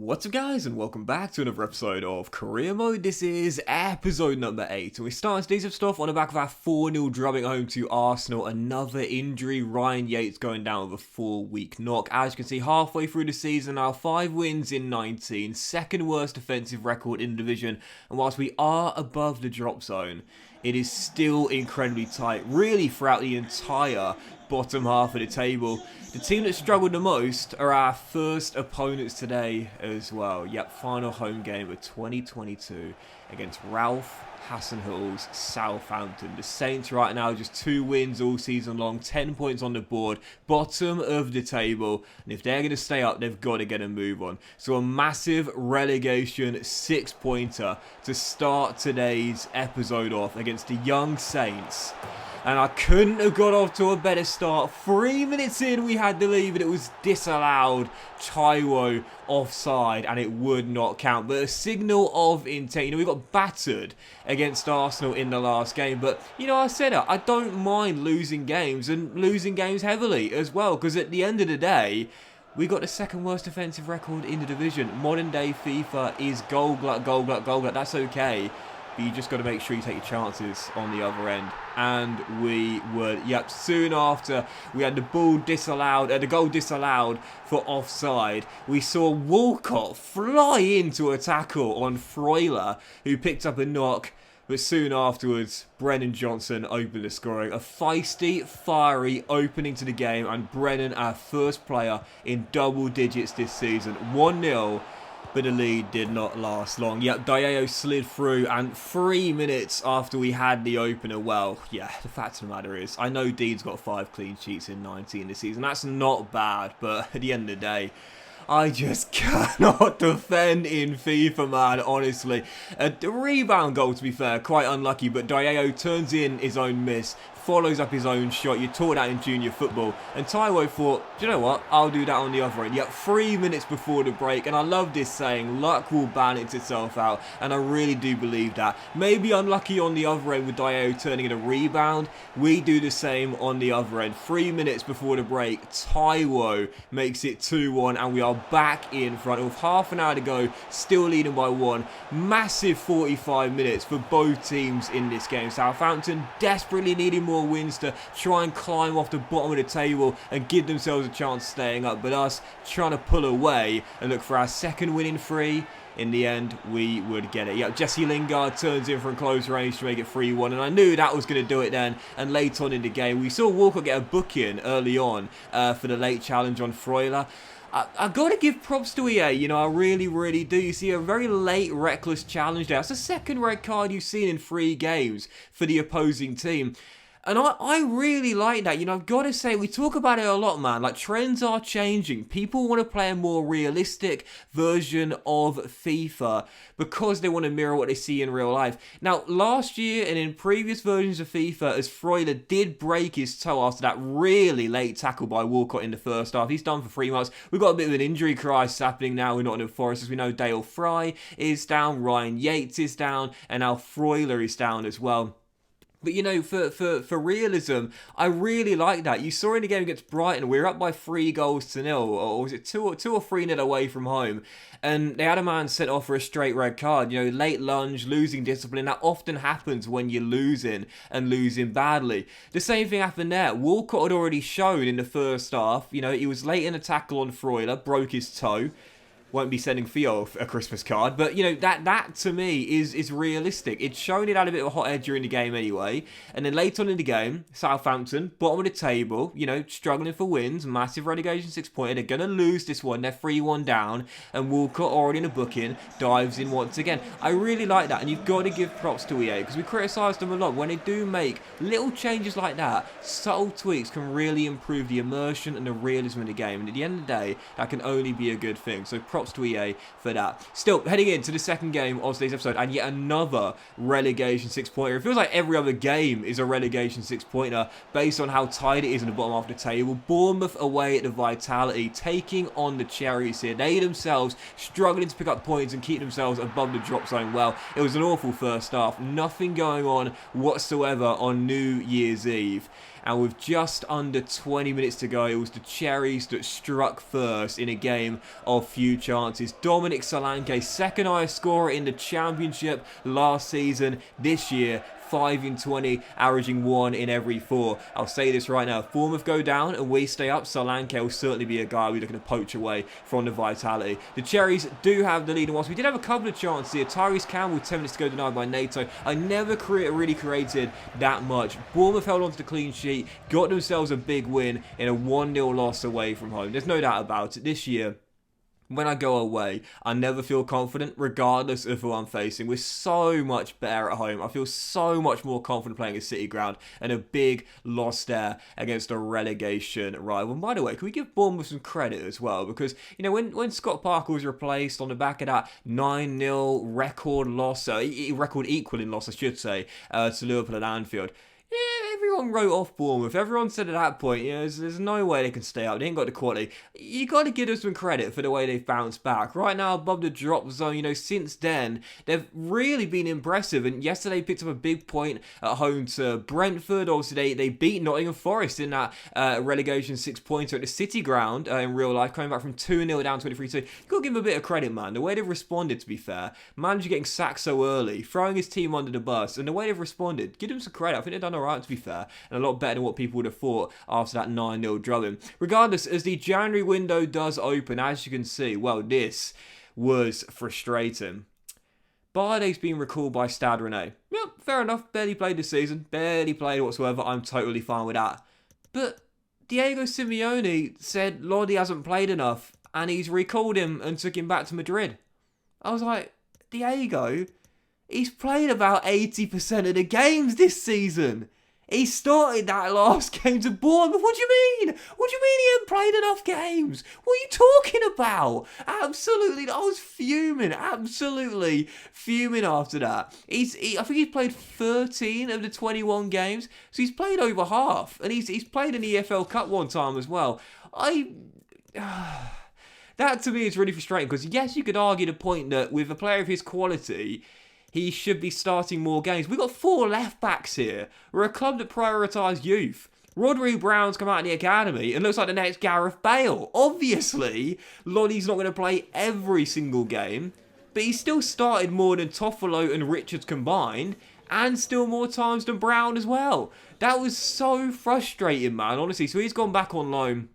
What's up guys, and welcome back to another episode of Career Mode. This is episode number 8 and we start today's stuff on the back of our 4-0 drubbing home to Arsenal. Another injury, Ryan Yates going down with a 4-week knock. As you can see, halfway through the season now, 5 wins in 19, second worst defensive record in the division, and whilst we are above the drop zone, it is still incredibly tight, really throughout the entire bottom half of the table. The team that struggled the most are our first opponents today as well. Yep, final home game of 2022 against Ralph Hasenhüttl's Southampton. The Saints right now just 2 wins all season long, 10 points on the board, bottom of the table, and if they're going to stay up, they've got to get a move on. So a massive relegation 6-pointer to start today's episode off against the young Saints. And I couldn't have got off to a better start. 3 minutes in, we had the lead, but it was disallowed. Taiwo offside, and it would not count. But a signal of intent. You know, we got battered against Arsenal in the last game. But, you know, I said it. I don't mind losing games, and losing games heavily as well. Because at the end of the day, we got the second worst defensive record in the division. Modern day FIFA is goal glut, goal glut, goal glut. That's okay. But you just got to make sure you take your chances on the other end. And we would. Yep, soon after we had the goal disallowed for offside, we saw Walcott fly into a tackle on Freuler, who picked up a knock. But soon afterwards, Brennan Johnson opened the scoring. A feisty, fiery opening to the game. And Brennan, our first player in double digits this season. 1-0. But the lead did not last long. Yep, Diao slid through, and 3 minutes after we had the opener, well, yeah, the fact of the matter is, I know Dean's got 5 clean sheets in 19 this season. That's not bad, but at the end of the day, I just cannot defend in FIFA, man, honestly. The rebound goal, to be fair, quite unlucky, but Diao turns in his own miss, follows up his own shot. You taught that in junior football. And Taiwo thought, do you know what? I'll do that on the other end. Yep, 3 minutes before the break. And I love this saying, luck will balance itself out. And I really do believe that. Maybe unlucky on the other end with Diao turning in a rebound. We do the same on the other end. 3 minutes before the break, Taiwo makes it 2-1. And we are back in front with half an hour to go. Still leading by 1. Massive 45 minutes for both teams in this game. Southampton desperately needing more wins to try and climb off the bottom of the table and give themselves a chance of staying up, but us trying to pull away and look for our second win in 3. In the end, we would get it. Yeah, Jesse Lingard turns in from close range to make it 3-1, and I knew that was going to do it then. And late on in the game, we saw Walker get a book-in early on for the late challenge on Freuler. I've got to give props to EA, you know, I really, really do. You see a very late, reckless challenge there. It's the second red card you've seen in 3 games for the opposing team. And I really like that. You know, I've got to say, we talk about it a lot, man. Like, trends are changing. People want to play a more realistic version of FIFA because they want to mirror what they see in real life. Now, last year and in previous versions of FIFA, as Freuler did break his toe after that really late tackle by Walcott in the first half. He's done for 3 months. We've got a bit of an injury crisis happening now. We're not in Forest. As we know, Dale Fry is down, Ryan Yates is down, and now Freuler is down as well. But, you know, for realism, I really like that. You saw in the game against Brighton, we were up by 3-0, or was it 2 or 3-0 away from home, and they had a man sent off for a straight red card. You know, late lunge, losing discipline, that often happens when you're losing, and losing badly. The same thing happened there. Walcott had already shown in the first half, you know, he was late in a tackle on Freuler, broke his toe. Won't be sending Theo a Christmas card, but you know that to me is realistic. It's shown it had a bit of a hot air during the game anyway, and then later on in the game, Southampton bottom of the table, you know, struggling for wins, massive relegation 6-pointer. They're gonna lose this one. They're 3-1 down, and Walcott already in a booking dives in once again. I really like that, and you've got to give props to EA because we criticise them a lot when they do make little changes like that. Subtle tweaks can really improve the immersion and the realism of the game, and at the end of the day, that can only be a good thing. So props to EA for that. Still, heading into the second game of today's episode, and yet another relegation 6-pointer. It feels like every other game is a relegation 6-pointer based on how tight it is in the bottom half of the table. Bournemouth away at the Vitality, taking on the Cherries here. They themselves struggling to pick up points and keep themselves above the drop zone. Well, it was an awful first half. Nothing going on whatsoever on New Year's Eve. and with just under 20 minutes to go, it was the Cherries that struck first in a game of few chances. Dominic Solanke, second highest scorer in the Championship last season. This year, 5 in 20, averaging 1 in every 4. I'll say this right now, if Bournemouth go down and we stay up, Solanke will certainly be a guy we're looking to poach away from the Vitality. The Cherries do have the lead, and whilst we did have a couple of chances here, Tyrese Campbell, 10 minutes to go, denied by Nato. I never really created that much. Bournemouth held on to the clean sheet, got themselves a big win in a 1-0 loss away from home. There's no doubt about it. This year, when I go away, I never feel confident, regardless of who I'm facing. We're so much better at home. I feel so much more confident playing at City Ground, and a big loss there against a relegation rival. And by the way, can we give Bournemouth some credit as well? Because, you know, when Scott Parker was replaced on the back of that 9-0 record loss, record equaling loss, I should say, to Liverpool at Anfield, yeah, everyone wrote off Bournemouth. Everyone said at that point, you know, there's no way they can stay up. They ain't got the quality. You got to give them some credit for the way they've bounced back. Right now, above the drop zone, you know, since then, they've really been impressive. And yesterday, picked up a big point at home to Brentford. Obviously, they beat Nottingham Forest in that relegation 6-pointer at the City Ground in real life, coming back from 2-0 down 23-2. You got to give them a bit of credit, man. The way they've responded, to be fair. Manager getting sacked so early, throwing his team under the bus, and the way they've responded, give them some credit. I think they've done alright, to be fair, and a lot better than what people would have thought after that 9-0 drubbing. Regardless, as the January window does open, as you can see, well, this was frustrating. Barde's been recalled by Stade Rennais. Yep, fair enough, barely played this season, barely played whatsoever, I'm totally fine with that. But Diego Simeone said Lodi hasn't played enough, and he's recalled him and took him back to Madrid. I was like, Diego, he's played about 80% of the games this season. He started that last game to Bournemouth. What do you mean? What do you mean he hadn't played enough games? What are you talking about? Absolutely, I was fuming. Absolutely fuming after that. I think he's played 13 of the 21 games, so he's played over half, and he's played in the EFL Cup one time as well. That to me is really frustrating, because yes, you could argue the point that with a player of his quality, he should be starting more games. We've got 4 left-backs here. We're a club that prioritise youth. RHODRI Brown's come out of the academy and looks like the next Gareth Bale. Obviously, Lodi's not going to play every single game, but he still started more than Toffolo and Richards combined, and still more times than Brown as well. That was so frustrating, man, honestly. So he's gone back on loan.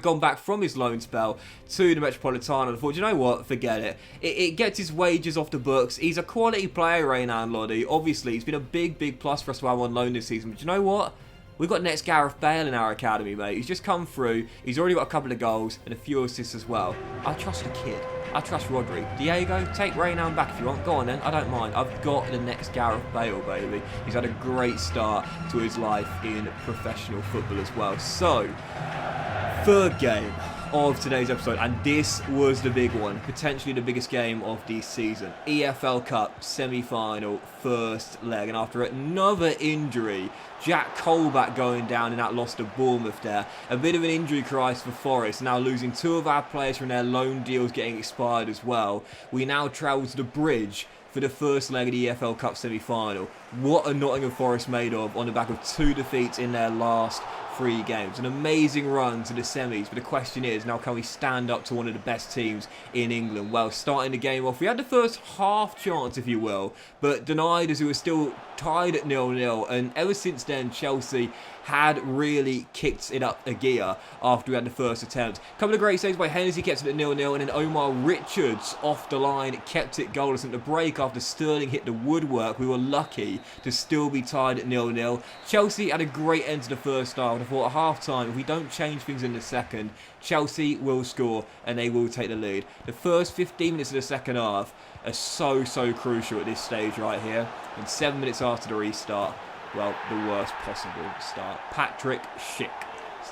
Gone back from his loan spell to the Metropolitano. I thought, you know what, forget it. It gets his wages off the books. He's a quality player, Renan Lodi. Obviously, he's been a big plus for us to have on loan this season. But you know what? We've got next Gareth Bale in our academy, mate. He's just come through. He's already got a couple of goals and a few assists as well. I trust the kid. I trust RHODRI. Diego, take Renan back if you want. Go on then. I don't mind. I've got the next Gareth Bale, baby. He's had a great start to his life in professional football as well. So, third game of today's episode, and this was the big one, potentially the biggest game of the season. EFL Cup semi-final, first leg, and after another injury, Jack Colback going down in that loss to Bournemouth there. A bit of an injury crisis for Forest, now losing 2 of our players from their loan deals getting expired as well. We now travel to the Bridge for the first leg of the EFL Cup semi-final. What are Nottingham Forest made of on the back of 2 defeats in their last 3 games? An amazing run to the semis, but the question is, now can we stand up to one of the best teams in England? Well, starting the game off, we had the first half chance, if you will, but denied as we were still tied at 0-0, and ever since then, Chelsea had really kicked it up a gear after we had the first attempt. A couple of great saves by Hennessy kept it at 0-0, and then Omar Richards off the line kept it goalless. At the break, after Sterling hit the woodwork, we were lucky to still be tied at 0-0. Chelsea had a great end to the first half, and I thought at half-time, if we don't change things in the second, Chelsea will score and they will take the lead. The first 15 minutes of the second half are so crucial at this stage right here, and 7 minutes after the restart, well, the worst possible start. Patrick Schick,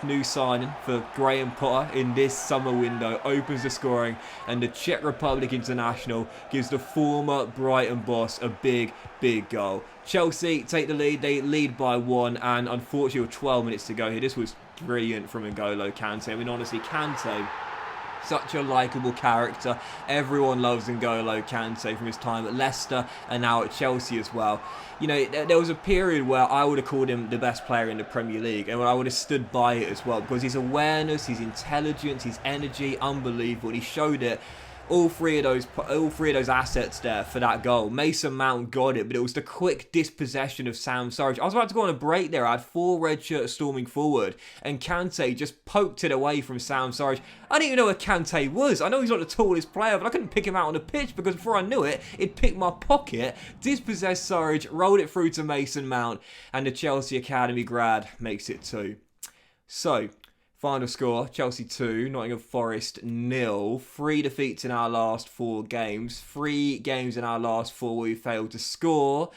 new signing for Graham Potter in this summer window, opens the scoring, and the Czech Republic international gives the former Brighton boss a big goal. Chelsea take the lead. They lead by 1, and unfortunately with 12 minutes to go here, this was brilliant from N'Golo Kante. I mean, honestly, Kante, Such a likeable character. Everyone loves N'Golo Kante from his time at Leicester and now at Chelsea as well. You know, there was a period where I would have called him the best player in the Premier League, and I would have stood by it as well, because his awareness, his intelligence, his energy, unbelievable. And he showed it. All three of those assets there for that goal. Mason Mount got it, but it was the quick dispossession of Sam Surridge. I was about to go on a break there. I had 4 red shirts storming forward, and Kante just poked it away from Sam Surridge. I didn't even know where Kante was. I know he's not the tallest player, but I couldn't pick him out on the pitch, because before I knew it, it picked my pocket, dispossessed Surridge, rolled it through to Mason Mount, and the Chelsea Academy grad makes it 2. So, final score, Chelsea 2, Nottingham Forest 0. 3 defeats in our last 4 games. 3 games in our last 4 where we failed to score.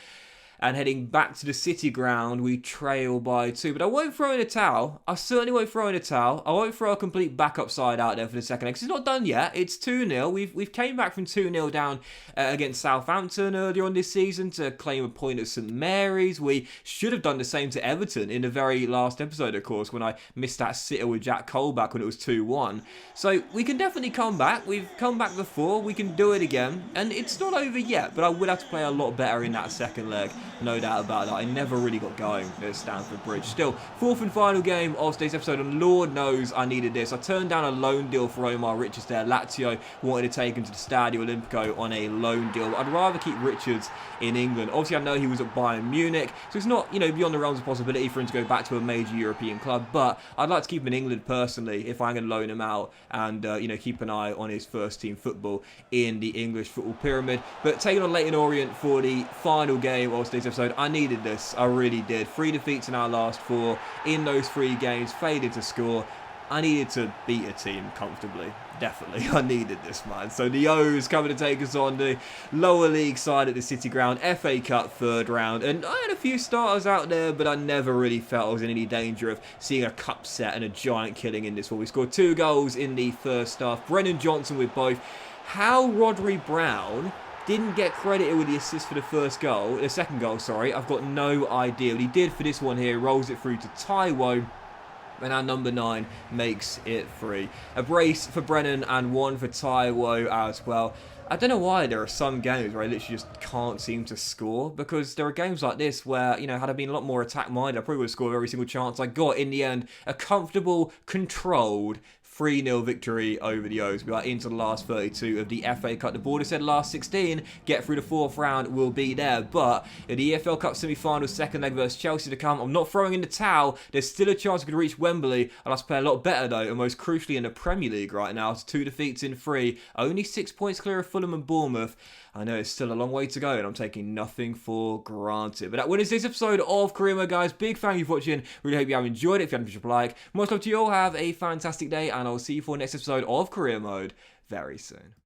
And heading back to the City ground, we trail by 2. But I won't throw in a towel. I certainly won't throw in a towel. I won't throw a complete backup side out there for the second leg, because it's not done yet. It's 2-0. We've came back from 2-0 down against Southampton earlier on this season to claim a point at St Mary's. We should have done the same to Everton in the very last episode, of course, when I missed that sitter with Jack Colback when it was 2-1. So we can definitely come back. We've come back before. We can do it again. And it's not over yet, but I would have to play a lot better in that second leg. No doubt about that. I never really got going at Stamford Bridge. Still, 4th and final game of today's episode, and Lord knows I needed this. I turned down a loan deal for Omar Richards there. Lazio wanted to take him to the Stadio Olimpico on a loan deal. I'd rather keep Richards in England. Obviously, I know he was at Bayern Munich, so it's not, beyond the realms of possibility for him to go back to a major European club, but I'd like to keep him in England personally if I'm going to loan him out and, keep an eye on his first team football in the English football pyramid. But taking on Leyton Orient for the final game of today's episode, I needed this. I really did. 3 defeats in our last 4. In those 3 games, faded to score. I needed to beat a team comfortably. Definitely, I needed this, man. So the O's coming to take us on the lower league side at the City ground, FA Cup 3rd round. And I had a few starters out there, but I never really felt I was in any danger of seeing a cup set and a giant killing in this one. We scored 2 goals in the first half. Brennan Johnson with both. How RHODRI Brown didn't get credited with the assist for the second goal, I've got no idea. But he did for this one here, rolls it through to Taiwo. And our number 9 makes it 3. A brace for Brennan and 1 for Taiwo as well. I don't know why there are some games where I literally just can't seem to score, because there are games like this where, had I been a lot more attack-minded, I probably would have scored every single chance I got. In the end, a comfortable, controlled 3-0 victory over the O's. We are into the last 32 of the FA Cup. The board has said last 16, get through the 4th round, we'll be there. But in the EFL Cup semi-final, second leg versus Chelsea to come, I'm not throwing in the towel. There's still a chance we could reach Wembley. I'll have to play a lot better though, and most crucially in the Premier League right now. It's 2 defeats in 3, only 6 points clear of Fulham and Bournemouth. I know it's still a long way to go, and I'm taking nothing for granted. But that wins this episode of Career Mode, guys. Big thank you for watching. Really hope you have enjoyed it. If you haven't, like. Much love to you all. Have a fantastic day, and I'll see you for the next episode of Career Mode very soon.